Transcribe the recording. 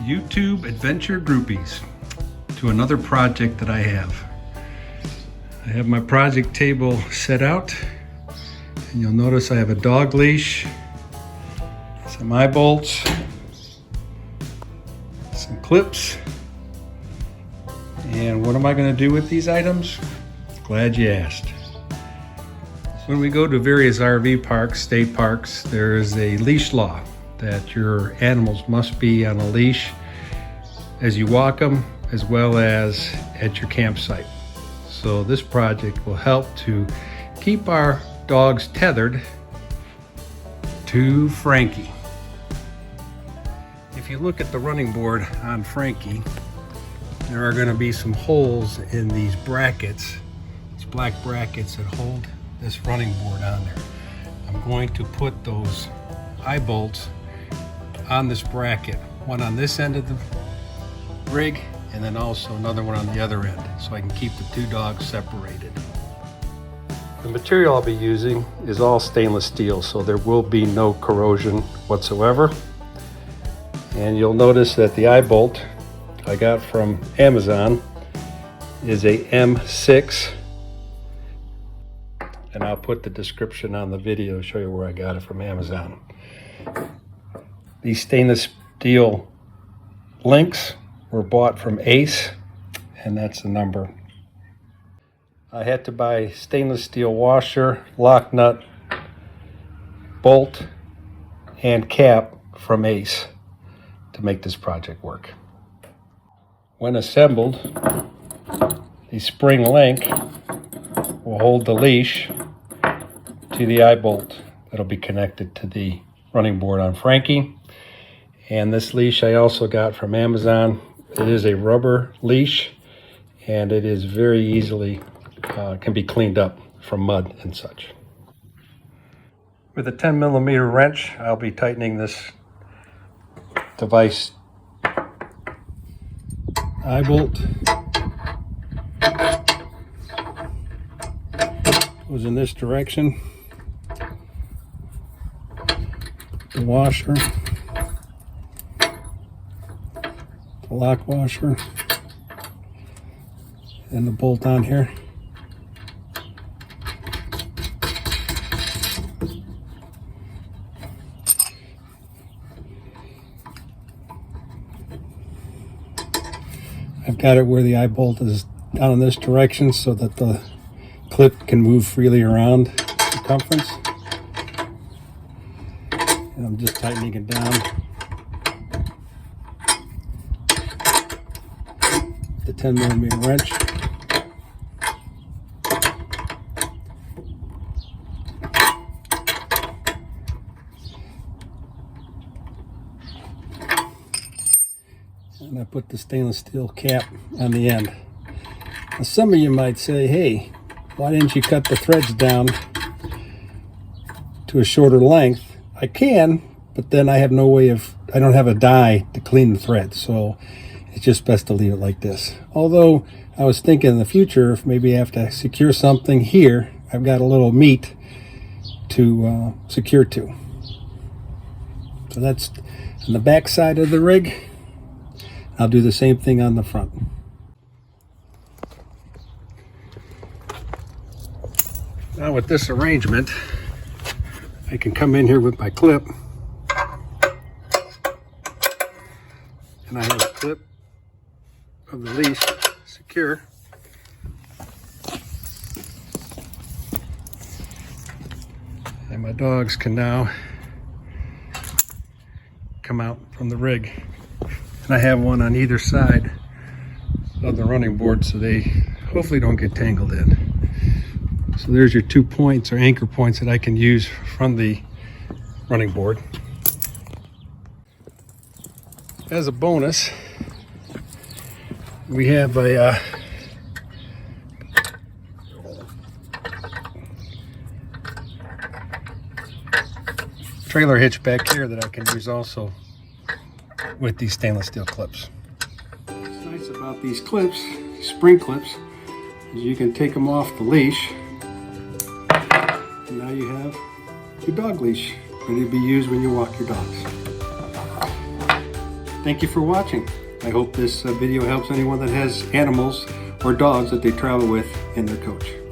YouTube adventure groupies to another project that I have. I have my project table set out, and you'll notice I have a dog leash, some eye bolts, some clips, and what am I going to do with these items? Glad you asked. When we go to various RV parks, state parks, there is a leash law that your animals must be on a leash as you walk them, as well as at your campsite. So this project will help to keep our dogs tethered to Frankie. If you look at the running board on Frankie, there are going to be some holes in these brackets, these black brackets that hold this running board on there. I'm going to put those eye bolts on this bracket, one on this end of the rig and then also another one on the other end, so I can keep the two dogs separated. The material I'll be using is all stainless steel, so there will be no corrosion whatsoever. And you'll notice that the eye bolt I got from Amazon is a M6, and I'll put the description on the video to show you where I got it from Amazon. These stainless steel links were bought from Ace, and that's the number. I had to buy stainless steel washer, lock nut, bolt, and cap from Ace to make this project work. When assembled, the spring link will hold the leash to the eye bolt that'll be connected to the running board on Frankie. And this leash I also got from Amazon. It is a rubber leash, and it is very easily can be cleaned up from mud and such. With a 10mm wrench, I'll be tightening this device eye bolt. Goes in this direction. The washer, the lock washer, and the bolt on here. I've got it where the eye bolt is down in this direction so that the clip can move freely around the circumference. And I'm just tightening it down. The 10mm wrench. And I put the stainless steel cap on the end. Now some of you might say, hey, why didn't you cut the threads down to a shorter length? I can, but then I have no way of, I don't have a die to clean the threads, so it's just best to leave it like this. Although I was thinking in the future, if maybe I have to secure something here, I've got a little meat to secure to. So that's on the back side of the rig. I'll do the same thing on the front. Now with this arrangement, I can come in here with my clip, and I have a clip of the leash secure. And my dogs can now come out from the rig. And I have one on either side of the running board so they hopefully don't get tangled in. So there's your 2 points or anchor points that I can use from the running board. As a bonus, we have a trailer hitch back here that I can use also with these stainless steel clips. What's nice about these clips, spring clips, is you can take them off the leash, and now you have your dog leash ready to be used when you walk your dogs. Thank you for watching. I hope this video helps anyone that has animals or dogs that they travel with in their coach.